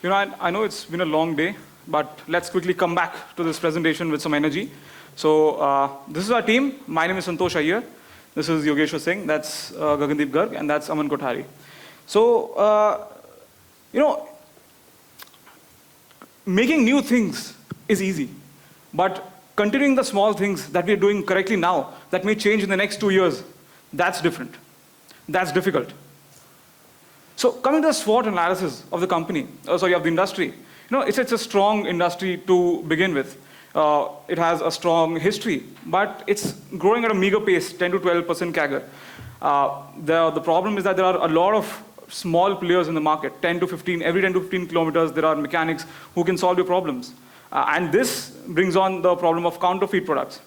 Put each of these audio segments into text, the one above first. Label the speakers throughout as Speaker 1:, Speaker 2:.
Speaker 1: I know it's been a long day, but let's quickly come back to this presentation with some energy. So this is our team. My name is Santosh Iyer. This is Yogeshwar Singh. That's Gagandeep Garg, and that's Aman Kothari. So, making new things is easy, but continuing the small things that we're doing correctly now that may change in the next 2 years, that's different. That's difficult. So coming to the SWOT analysis of the company, of the industry, it's a strong industry to begin with. It has a strong history, but it's growing at a meager pace, 10 to 12% CAGR. The problem is that there are a lot of small players in the market, every 10 to 15 kilometers, there are mechanics who can solve your problems. And this brings on the problem of counterfeit products.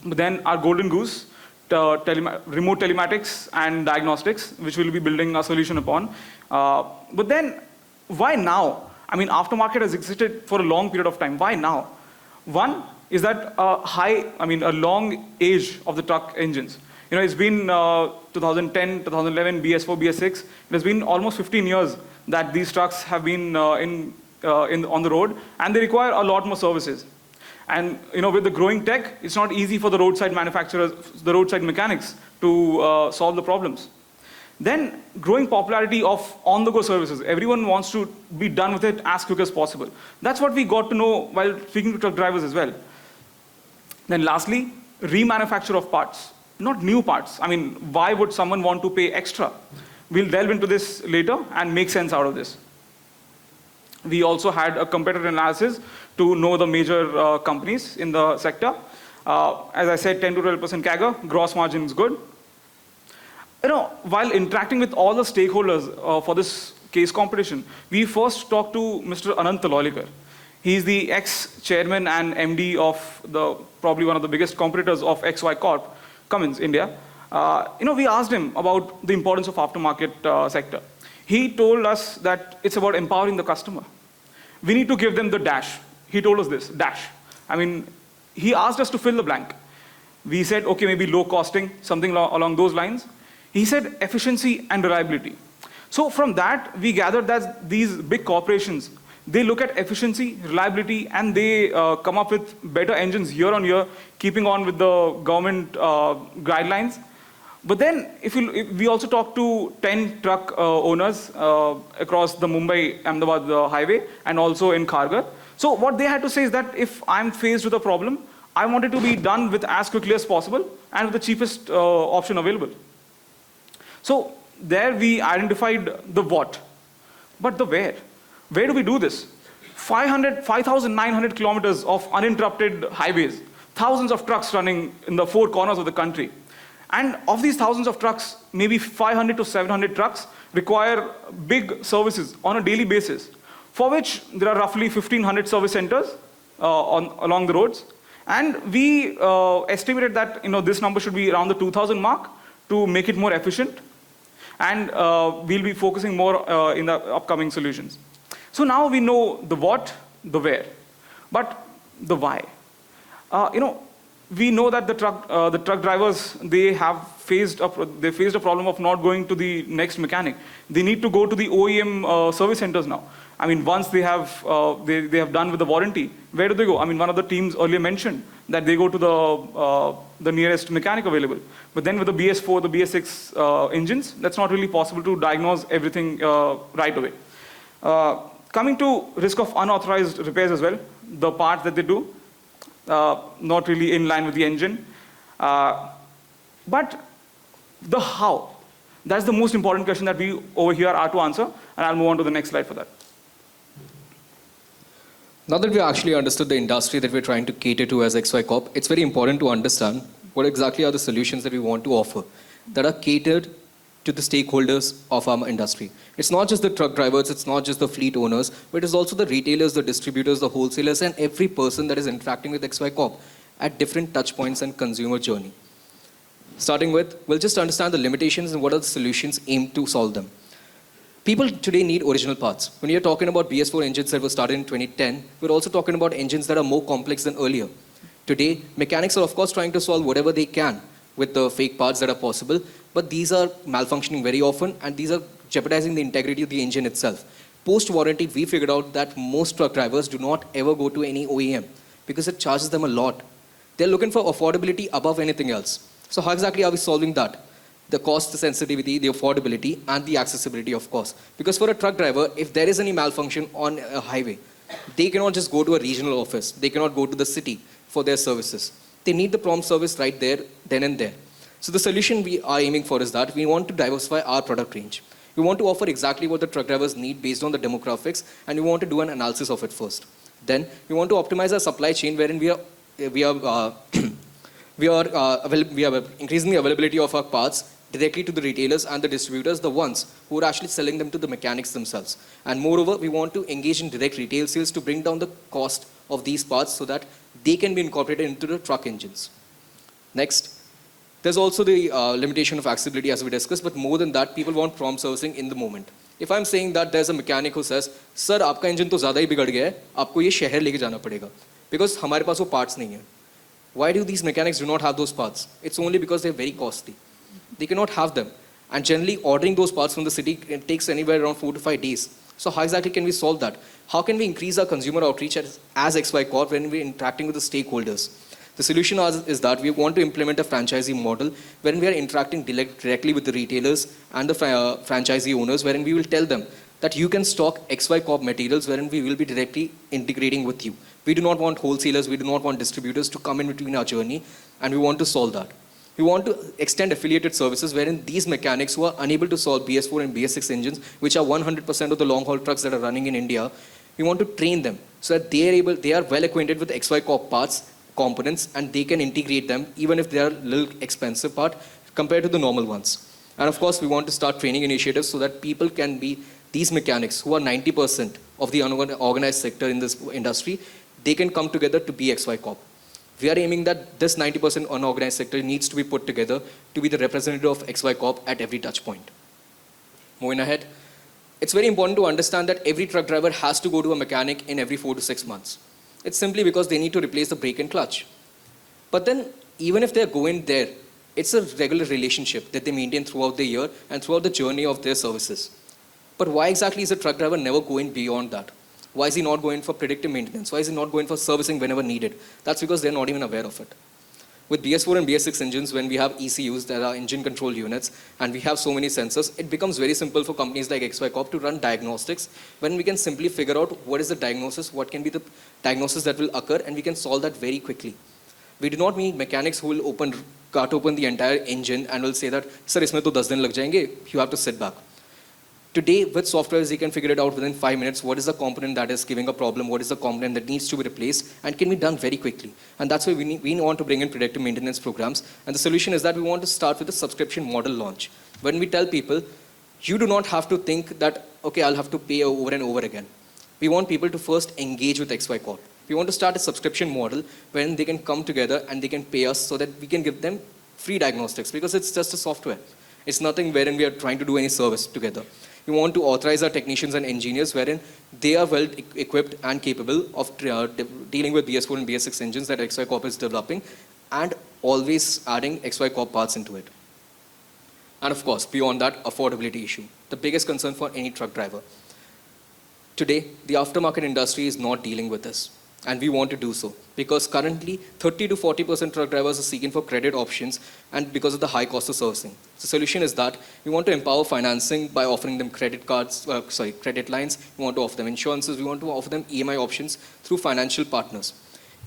Speaker 1: But then our golden goose, remote telematics and diagnostics, which we'll be building a solution upon. But then, why now? I mean, aftermarket has existed for a long period of time. Why now? One is that a long age of the truck engines. It's been 2010, 2011, BS4, BS6. It has been almost 15 years that these trucks have been on the road, and they require a lot more services. And with the growing tech, it's not easy for the roadside manufacturers, the roadside mechanics, to solve the problems. Then, growing popularity of on-the-go services. Everyone wants to be done with it as quick as possible. That's what we got to know while speaking to truck drivers as well. Then lastly, remanufacture of parts. Not new parts. I mean, why would someone want to pay extra? We'll delve into this later and make sense out of this. We also had a competitor analysis to know the major companies in the sector. As I said, 10 to 12% CAGR, gross margin is good. While interacting with all the stakeholders for this case competition, we first talked to Mr. Anant Talolikar. He's the ex-chairman and MD of probably one of the biggest competitors of XY Corp, Cummins, India. We asked him about the importance of aftermarket sector. He told us that it's about empowering the customer. We need to give them the dash. He told us this, dash. I mean, he asked us to fill the blank. We said, okay, maybe low costing, something along those lines. He said efficiency and reliability. So from that, we gathered that these big corporations, they look at efficiency, reliability, and they come up with better engines year on year, keeping on with the government guidelines. But then, we also talked to 10 truck owners across the Mumbai-Ahmedabad highway and also in Kharghar. So what they had to say is that if I'm faced with a problem, I want it to be done with as quickly as possible and with the cheapest option available. So there we identified the what, but the where. Where do we do this? 5,900 kilometers of uninterrupted highways, thousands of trucks running in the 4 corners of the country. And of these thousands of trucks, maybe 500 to 700 trucks require big services on a daily basis, for which there are roughly 1,500 service centers along the roads. And we estimated that this number should be around the 2,000 mark to make it more efficient. And we'll be focusing more in the upcoming solutions. So now we know the what, the where, but the why. We know that the truck drivers, they faced a problem of not going to the next mechanic. They need to go to the OEM service centers now. I mean, once they have done with the warranty, where do they go? I mean, one of the teams earlier mentioned that they go to the nearest mechanic available. But then with the BS4, the BS6 engines, that's not really possible to diagnose everything right away. Coming to risk of unauthorized repairs as well, the parts that they do, not really in line with the engine. But the how, that's the most important question that we over here are to answer, and I'll move on to the next slide for that.
Speaker 2: Now that we actually understood the industry that we're trying to cater to as XY Corp, it's very important to understand what exactly are the solutions that we want to offer that are catered to the stakeholders of our industry. It's not just the truck drivers, it's not just the fleet owners, but it is also the retailers, the distributors, the wholesalers, and every person that is interacting with XY Corp at different touch points and consumer journey. Starting with, we'll just understand the limitations and what are the solutions aimed to solve them. People today need original parts. When you're talking about BS4 engines that were started in 2010, we're also talking about engines that are more complex than earlier. Today, mechanics are of course trying to solve whatever they can with the fake parts that are possible, but these are malfunctioning very often and these are jeopardizing the integrity of the engine itself. Post-warranty, we figured out that most truck drivers do not ever go to any OEM because it charges them a lot. They're looking for affordability above anything else. So how exactly are we solving that? The cost, the sensitivity, the affordability, and the accessibility, of course. Because for a truck driver, if there is any malfunction on a highway, they cannot just go to a regional office. They cannot go to the city for their services. They need the prompt service right there, then and there. So the solution we are aiming for is that we want to diversify our product range. We want to offer exactly what the truck drivers need based on the demographics, and we want to do an analysis of it first. Then we want to optimize our supply chain, wherein we are increasing the availability of our parts directly to the retailers and the distributors, the ones who are actually selling them to the mechanics themselves. And moreover, we want to engage in direct retail sales to bring down the cost of these parts so that they can be incorporated into the truck engines. Next, there's also the limitation of accessibility as we discussed, but more than that, people want prompt servicing in the moment. If I'm saying that there's a mechanic who says, "Sir, आपका engine तो ज़्यादा ही बिगड़ गया है, आपको ये शहर लेके जाना पड़ेगा," because हमारे पास वो parts नहीं है. Why do these mechanics do not have those parts? It's only because they're very costly. They cannot have them. And generally, ordering those parts from the city, it takes anywhere around 4 to 5 days. So how exactly can we solve that? How can we increase our consumer outreach as XY Corp when we're interacting with the stakeholders? The solution is that we want to implement a franchisee model wherein we are interacting directly with the retailers and the franchisee owners, wherein we will tell them that you can stock XY Corp materials, wherein we will be directly integrating with you. We do not want wholesalers, we do not want distributors to come in between our journey, and we want to solve that. We want to extend affiliated services wherein these mechanics who are unable to solve BS4 and BS6 engines, which are 100% of the long-haul trucks that are running in India, we want to train them so that they are well acquainted with XY Corp parts, components, and they can integrate them even if they are a little expensive part compared to the normal ones. And of course, we want to start training initiatives so that people can be these mechanics who are 90% of the unorganized sector in this industry, they can come together to be XY Corp. We are aiming that this 90% unorganized sector needs to be put together to be the representative of XY Corp at every touch point. Moving ahead, it's very important to understand that every truck driver has to go to a mechanic in every 4 to 6 months. It's simply because they need to replace the brake and clutch. But then, even if they're going there, it's a regular relationship that they maintain throughout the year and throughout the journey of their services. But why exactly is a truck driver never going beyond that? Why is he not going for predictive maintenance? Why is he not going for servicing whenever needed? That's because they're not even aware of it. With BS4 and BS6 engines, when we have ECUs, that are engine control units, and we have so many sensors, it becomes very simple for companies like XY Corp to run diagnostics, when we can simply figure out what is the diagnosis, what can be the diagnosis that will occur, and we can solve that very quickly. We do not need mechanics who will cut open the entire engine and will say that, "Sir, isme to 10 din lag jayenge, you have to sit back." Today, with software, you can figure it out within 5 minutes. What is the component that is giving a problem? What is the component that needs to be replaced? And can be done very quickly. And that's why we want to bring in predictive maintenance programs. And the solution is that we want to start with a subscription model launch. When we tell people, you do not have to think that, okay, I'll have to pay over and over again. We want people to first engage with XY Corp. We want to start a subscription model wherein they can come together and they can pay us so that we can give them free diagnostics, because it's just a software. It's nothing wherein we are trying to do any service together. We want to authorize our technicians and engineers wherein they are well equipped and capable of dealing with BS4 and BS6 engines that XY Corp is developing, and always adding XY Corp parts into it. And of course, beyond that, affordability issue, the biggest concern for any truck driver. Today, the aftermarket industry is not dealing with this. And we want to do so because currently 30 to 40% truck drivers are seeking for credit options, and because of the high cost of servicing. The solution is that we want to empower financing by offering them credit lines. We want to offer them insurances. We want to offer them EMI options through financial partners.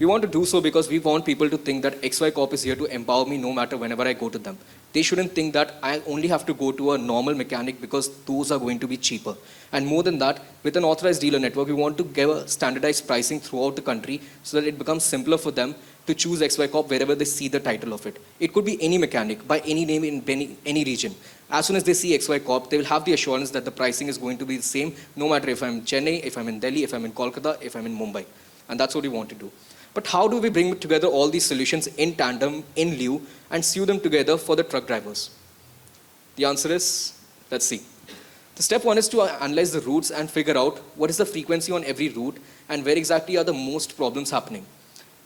Speaker 2: We want to do so because we want people to think that XY Corp is here to empower me no matter whenever I go to them. They shouldn't think that I only have to go to a normal mechanic because those are going to be cheaper. And more than that, with an authorized dealer network, we want to give a standardized pricing throughout the country so that it becomes simpler for them to choose XY Corp wherever they see the title of it. It could be any mechanic by any name in any region. As soon as they see XY Corp, they will have the assurance that the pricing is going to be the same, no matter if I'm in Chennai, if I'm in Delhi, if I'm in Kolkata, if I'm in Mumbai. And that's what we want to do. But how do we bring together all these solutions in tandem, in lieu, and sew them together for the truck drivers? The answer is, let's see. The step one is to analyze the routes and figure out what is the frequency on every route and where exactly are the most problems happening.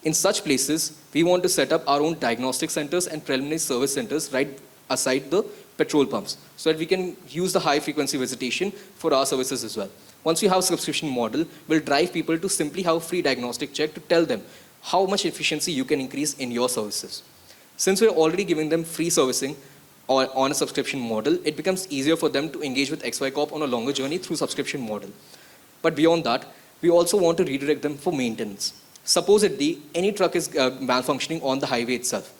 Speaker 2: In such places, we want to set up our own diagnostic centers and preliminary service centers right aside the petrol pumps so that we can use the high frequency visitation for our services as well. Once we have a subscription model, we'll drive people to simply have a free diagnostic check to tell them how much efficiency you can increase in your services. Since we're already giving them free servicing or on a subscription model, it becomes easier for them to engage with XY Corp on a longer journey through subscription model. But beyond that, we also want to redirect them for maintenance. Supposedly, any truck is malfunctioning on the highway itself.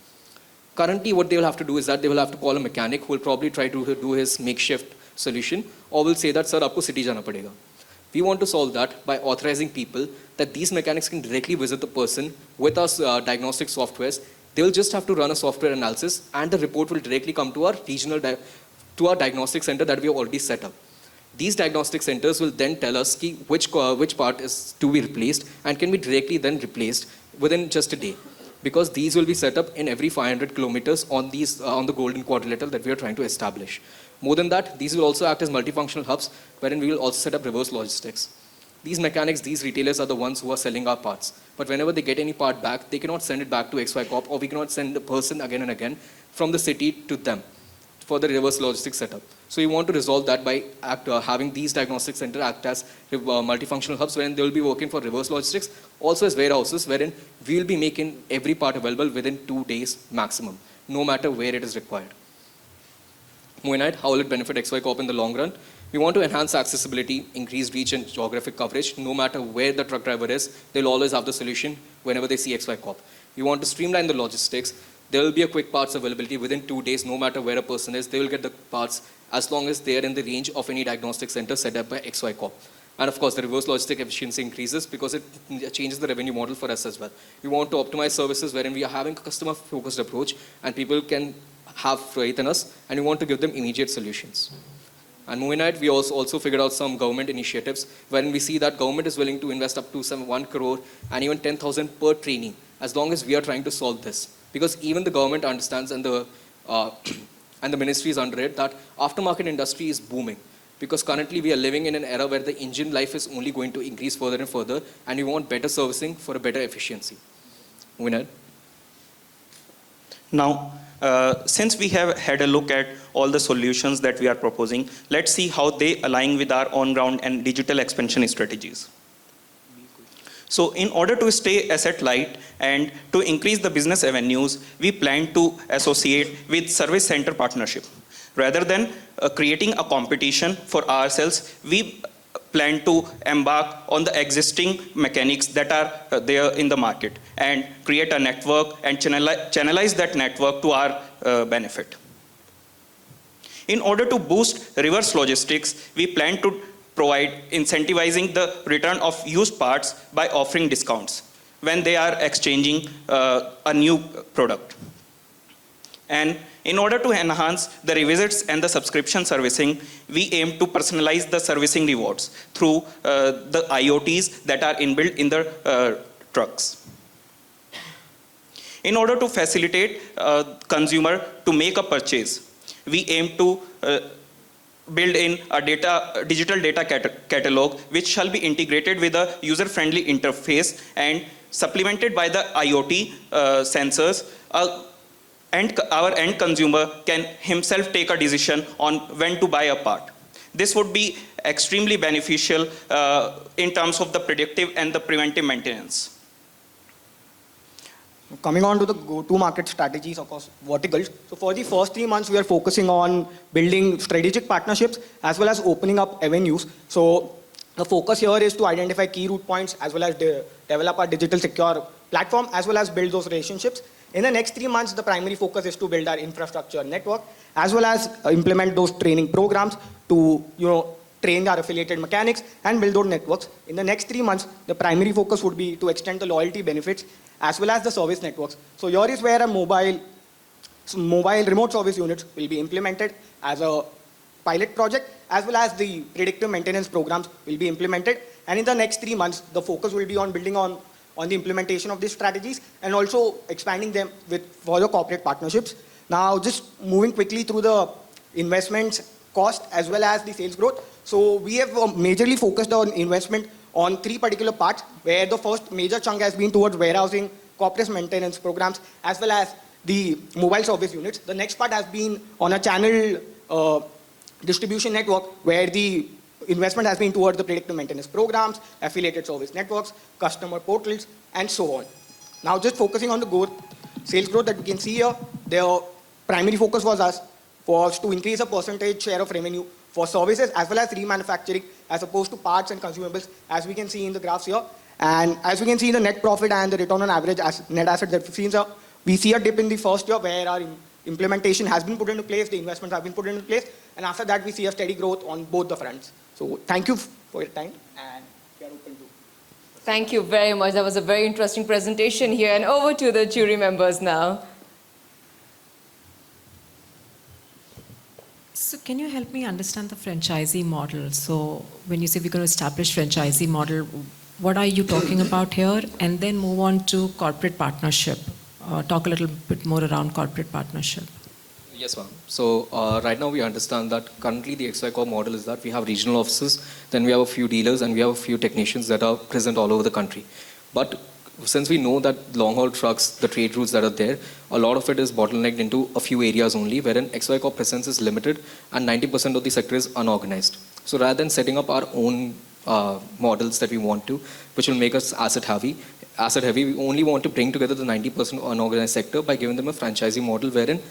Speaker 2: Currently, what they will have to do is that they will have to call a mechanic who will probably try to do his makeshift solution, or will say that, sir, aapko city jana padega. We want to solve that by authorizing people that these mechanics can directly visit the person with our diagnostic softwares. They will just have to run a software analysis, and the report will directly come to our to our diagnostic center that we have already set up. These diagnostic centers will then tell us which part is to be replaced and can be directly then replaced within just a day. Because these will be set up in every 500 kilometers on the golden quadrilateral that we are trying to establish. More than that, these will also act as multifunctional hubs wherein we will also set up reverse logistics. These mechanics, these retailers are the ones who are selling our parts. But whenever they get any part back, they cannot send it back to XY Corp, or we cannot send a person again and again from the city to them for the reverse logistics setup. So we want to resolve that by having these diagnostic centers act as multifunctional hubs wherein they will be working for reverse logistics, also as warehouses wherein we will be making every part available within 2 days maximum, no matter where it is required. Moving ahead, how will it benefit XY Corp in the long run? We want to enhance accessibility, increase reach and geographic coverage. No matter where the truck driver is, they'll always have the solution whenever they see XY Corp. We want to streamline the logistics. There will be a quick parts availability within 2 days, no matter where a person is. They will get the parts as long as they are in the range of any diagnostic center set up by XY Corp. And of course, the reverse logistic efficiency increases because it changes the revenue model for us as well. We want to optimize services wherein we are having a customer-focused approach and people can have faith in us, and we want to give them immediate solutions. And moving ahead, we also figured out some government initiatives wherein we see that government is willing to invest up to 1 crore and even 10,000 per trainee, as long as we are trying to solve this. Because even the government understands and the ministry is under it that aftermarket industry is booming. Because currently we are living in an era where the engine life is only going to increase further and further, and we want better servicing for a better efficiency. Moving ahead.
Speaker 3: Now, since we have had a look at all the solutions that we are proposing, let's see how they align with our on-ground and digital expansion strategies. So in order to stay asset light and to increase the business avenues, we plan to associate with service center partnership. Rather than creating a competition for ourselves, we plan to embark on the existing mechanics that are there in the market and create a network and channelize that network to our benefit. In order to boost reverse logistics, we plan to provide incentivizing the return of used parts by offering discounts when they are exchanging a new product. And in order to enhance the revisits and the subscription servicing, we aim to personalize the servicing rewards through the IoTs that are inbuilt in the trucks. In order to facilitate consumer to make a purchase, we aim to build in a digital data catalog which shall be integrated with a user-friendly interface and supplemented by the IoT sensors. And our end consumer can himself take a decision on when to buy a part. This would be extremely beneficial in terms of the predictive and the preventive maintenance.
Speaker 4: Coming on to the go-to-market strategies across verticals. So for the first 3 months, we are focusing on building strategic partnerships as well as opening up avenues. So the focus here is to identify key route points as well as develop a digital secure platform as well as build those relationships. In the next 3 months, the primary focus is to build our infrastructure network as well as implement those training programs to train our affiliated mechanics and build those networks. In the next 3 months, the primary focus would be to extend the loyalty benefits as well as the service networks. So here is where a mobile remote service units will be implemented as a pilot project, as well as the predictive maintenance programs will be implemented. And in the next 3 months, the focus will be on building on the implementation of these strategies and also expanding them with further corporate partnerships. Now, just moving quickly through the investments, cost, as well as the sales growth. So we have majorly focused on investment on 3 particular parts, where the first major chunk has been towards warehousing, corporate maintenance programs, as well as the mobile service units. The next part has been on a channel distribution network, where the investment has been towards the predictive maintenance programs, affiliated service networks, customer portals, and so on. Now just focusing on the growth, sales growth that we can see here, the primary focus was to increase the percentage share of revenue for services as well as remanufacturing as opposed to parts and consumables, as we can see in the graphs here. And as we can see in the net profit and the return on average net asset that we've seen here, we see a dip in the first year where our implementation has been put into place, the investments have been put into place, and after that we see a steady growth on both the fronts. So thank you for your time, and we are open to.
Speaker 5: Thank you very much. That was a very interesting presentation here. And over to the jury members now.
Speaker 6: So can you help me understand the franchisee model? So when you say we're going to establish franchisee model, what are you talking about here? And then move on to corporate partnership. Talk a little bit more around corporate partnership.
Speaker 2: Yes, ma'am. So right now we understand that currently the XY Corp model is that we have regional offices, then we have a few dealers, and we have a few technicians that are present all over the country. But since we know that long-haul trucks, the trade routes that are there, a lot of it is bottlenecked into a few areas only, wherein XY Corp presence is limited and 90% of the sector is unorganized. So rather than setting up our own models that we want to, which will make us asset heavy, we only want to bring together the 90% unorganized sector by giving them a franchisee model wherein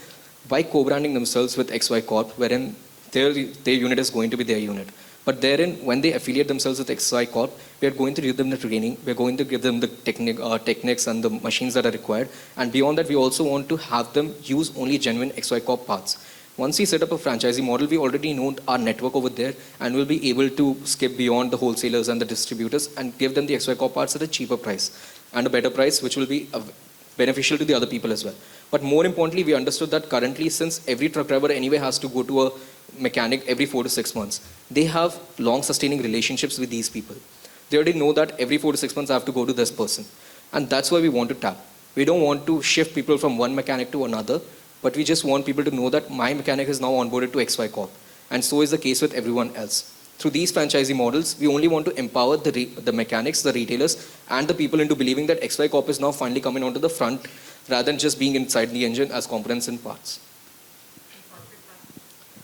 Speaker 2: by co-branding themselves with XY Corp, wherein their unit is going to be their unit. But therein, when they affiliate themselves with XY Corp, we are going to give them the training, we are going to give them the techniques and the machines that are required. And beyond that, we also want to have them use only genuine XY Corp parts. Once we set up a franchisee model, we already know our network over there, and we'll be able to skip beyond the wholesalers and the distributors and give them the XY Corp parts at a cheaper price and a better price, which will be beneficial to the other people as well. But more importantly, we understood that currently, since every truck driver anyway has to go to a mechanic every 4 to 6 months, they have long sustaining relationships with these people. They already know that every 4 to 6 months I have to go to this person. And that's why we want to tap. We don't want to shift people from one mechanic to another, but we just want people to know that my mechanic is now onboarded to XY Corp. And so is the case with everyone else. Through these franchisee models, we only want to empower the mechanics, the retailers, and the people into believing that XY Corp is now finally coming onto the front rather than just being inside the engine as components and parts.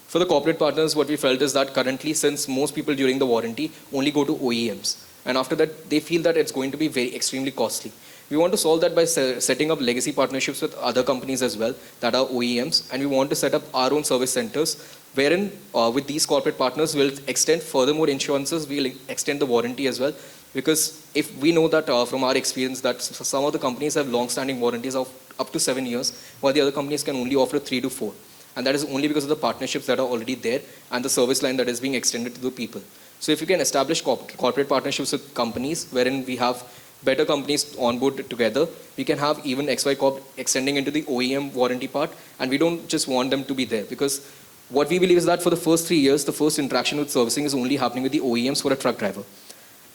Speaker 2: For the corporate partners, what we felt is that currently, since most people during the warranty only go to OEMs, and after that, they feel that it's going to be extremely costly. We want to solve that by setting up legacy partnerships with other companies as well that are OEMs, and we want to set up our own service centers wherein with these corporate partners we'll extend furthermore insurances, we'll extend the warranty as well, because if we know that from our experience that some of the companies have long-standing warranties of up to 7 years, while the other companies can only offer 3 to 4. And that is only because of the partnerships that are already there and the service line that is being extended to the people. So if you can establish corporate partnerships with companies wherein we have better companies on board together, we can have even XY Corp extending into the OEM warranty part, and we don't just want them to be there, because what we believe is that for the first 3 years, the first interaction with servicing is only happening with the OEMs for a truck driver.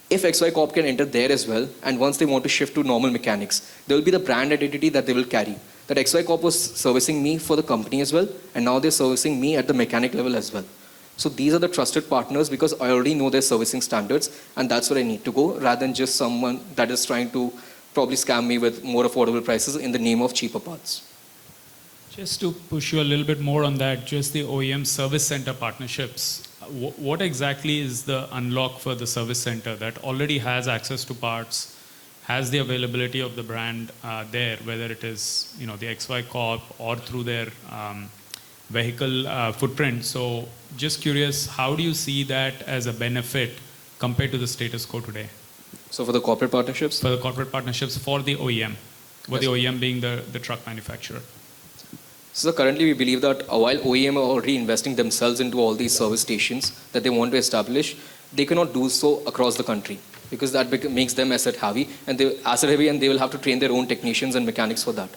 Speaker 2: If XY Corp can enter there as well, and once they want to shift to normal mechanics, there will be the brand identity that they will carry. That XY Corp was servicing me for the company as well, and now they're servicing me at the mechanic level as well. So these are the trusted partners because I already know their servicing standards, and that's where I need to go, rather than just someone that is trying to probably scam me with more affordable prices in the name of cheaper parts.
Speaker 7: Just to push you a little bit more on that, just the OEM service center partnerships, what exactly is the unlock for the service center that already has access to parts, has the availability of the brand there, whether it is the XY Corp or through their vehicle footprint? So just curious, how do you see that as a benefit compared to the status quo today?
Speaker 2: So for the corporate partnerships?
Speaker 7: For the corporate partnerships for the OEM, with the OEM being the truck manufacturer.
Speaker 2: So currently we believe that while OEM are already investing themselves into all these service stations that they want to establish, they cannot do so across the country because that makes them asset heavy, and they will have to train their own technicians and mechanics for that.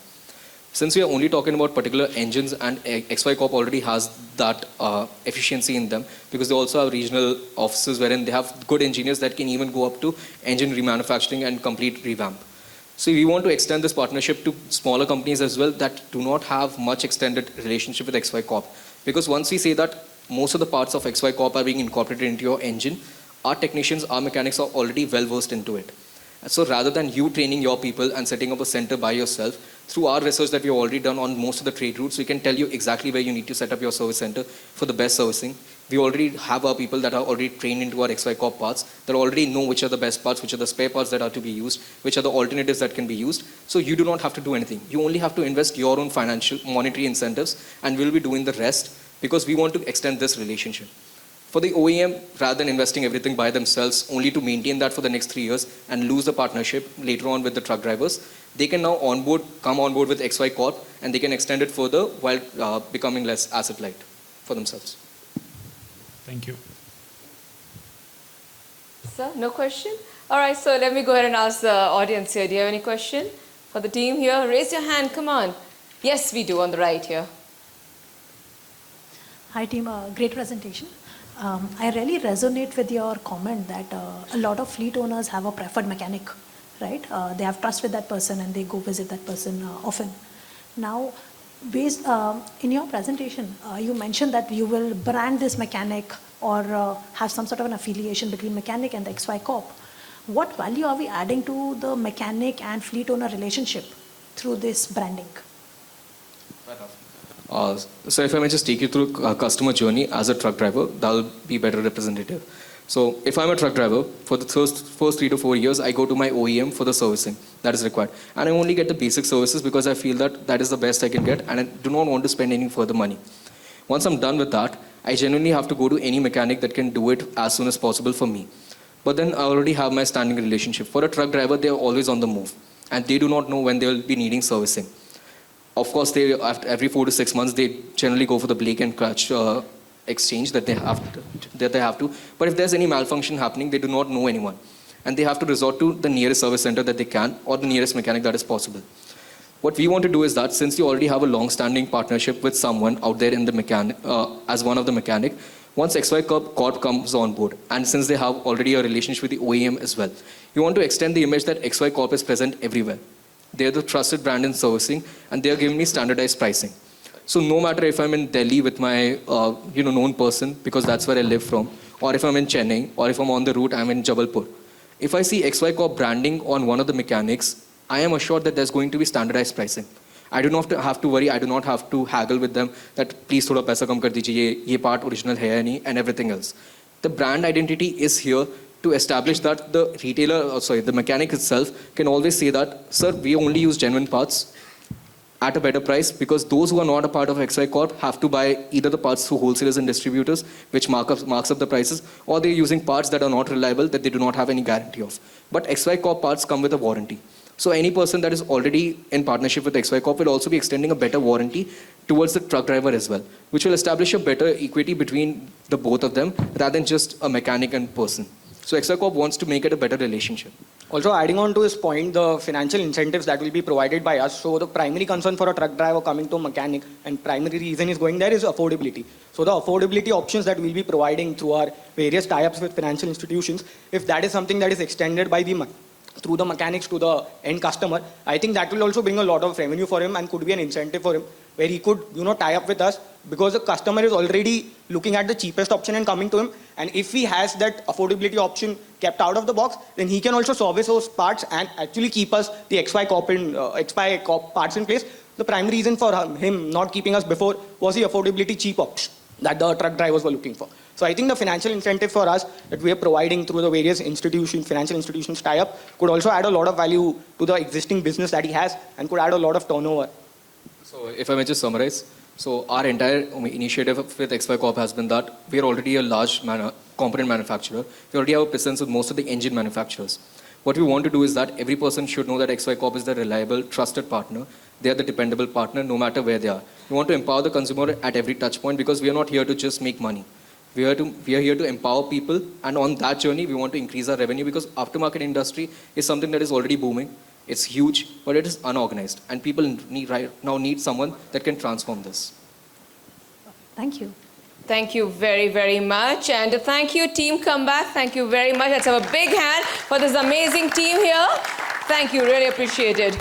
Speaker 2: Since we are only talking about particular engines, and XY Corp already has that efficiency in them, because they also have regional offices wherein they have good engineers that can even go up to engine remanufacturing and complete revamp. So we want to extend this partnership to smaller companies as well that do not have much extended relationship with XY Corp. Because once we say that most of the parts of XY Corp are being incorporated into your engine, our technicians, our mechanics are already well versed into it. So rather than you training your people and setting up a center by yourself, through our research that we've already done on most of the trade routes, we can tell you exactly where you need to set up your service center for the best servicing. We already have our people that are already trained into our XY Corp parts, that already know which are the best parts, which are the spare parts that are to be used, which are the alternatives that can be used. So you do not have to do anything. You only have to invest your own financial, monetary incentives, and we'll be doing the rest because we want to extend this relationship. For the OEM, rather than investing everything by themselves, only to maintain that for the next 3 years and lose the partnership later on with the truck drivers, they can now come on board with XY Corp, and they can extend it further while becoming less asset light for themselves.
Speaker 7: Thank you.
Speaker 5: Sir, no question? All right, so let me go ahead and ask the audience here. Do you have any question for the team here? Raise your hand, come on. Yes, we do, on the right here.
Speaker 8: Hi team, great presentation. I really resonate with your comment that a lot of fleet owners have a preferred mechanic, right? They have trust with that person and they go visit that person often. Now, based in your presentation, you mentioned that you will brand this mechanic or have some sort of an affiliation between mechanic and the XY Corp. What value are we adding to the mechanic and fleet owner relationship through this branding?
Speaker 2: So if I may just take you through a customer journey as a truck driver, that'll be better representative. So if I'm a truck driver, for the first 3 to 4 years, I go to my OEM for the servicing that is required. And I only get the basic services because I feel that that is the best I can get and I do not want to spend any further money. Once I'm done with that, I genuinely have to go to any mechanic that can do it as soon as possible for me. But then I already have my standing relationship. For a truck driver, they're always on the move and they do not know when they'll be needing servicing. Of course, after every 4 to 6 months, they generally go for the brake and clutch exchange that they have to. But if there's any malfunction happening, they do not know anyone. And they have to resort to the nearest service center that they can or the nearest mechanic that is possible. What we want to do is that since you already have a long-standing partnership with someone out there in the mechanic, as one of the mechanic, once XY Corp comes on board, and since they have already a relationship with the OEM as well, you want to extend the image that XY Corp is present everywhere. They're the trusted brand in servicing, and they're giving me standardized pricing. So no matter if I'm in Delhi with my known person, because that's where I live from, or if I'm in Chennai, or if I'm on the route, I'm in Jabalpur. If I see XY Corp branding on one of the mechanics, I am assured that there's going to be standardized pricing. I do not have to worry, I do not have to haggle with them that please thoda paisa kam kar dijiye, ye part original hai ya nahi, and everything else. The brand identity is here to establish that the mechanic itself can always say that, sir, we only use genuine parts at a better price, because those who are not a part of XY Corp have to buy either the parts through wholesalers and distributors, which marks up the prices, or they're using parts that are not reliable, that they do not have any guarantee of. But XY Corp parts come with a warranty. So any person that is already in partnership with XY Corp will also be extending a better warranty towards the truck driver as well, which will establish a better equity between the both of them rather than just a mechanic and person. So XY Corp wants to make it a better relationship.
Speaker 4: Also, adding on to his point, the financial incentives that will be provided by us. So the primary concern for a truck driver coming to a mechanic and primary reason is going there is affordability. So the affordability options that we'll be providing through our various tie-ups with financial institutions, if that is something that is extended by through the mechanics to the end customer, I think that will also bring a lot of revenue for him and could be an incentive for him, where he could tie up with us, because the customer is already looking at the cheapest option and coming to him. And if he has that affordability option kept out of the box, then he can also service those parts and actually keep us the XY Corp parts in place. The primary reason for him not keeping us before was the affordability cheap option that the truck drivers were looking for. So I think the financial incentive for us that we are providing through the various financial institutions tie-up could also add a lot of value to the existing business that he has and could add a lot of turnover.
Speaker 2: So if I may just summarize, so our entire initiative with XY Corp has been that we are already a large component manufacturer. We already have a presence with most of the engine manufacturers. What we want to do is that every person should know that XY Corp is the reliable, trusted partner. They are the dependable partner no matter where they are. We want to empower the consumer at every touch point, because we are not here to just make money. We are here to empower people, and on that journey we want to increase our revenue, because aftermarket industry is something that is already booming. It's huge, but it is unorganized, and people need someone that can transform this.
Speaker 8: Thank you.
Speaker 5: Thank you very, very much. And thank you, Team Comeback. Thank you very much. Let's have a big hand for this amazing team here. Thank you. Really appreciate it.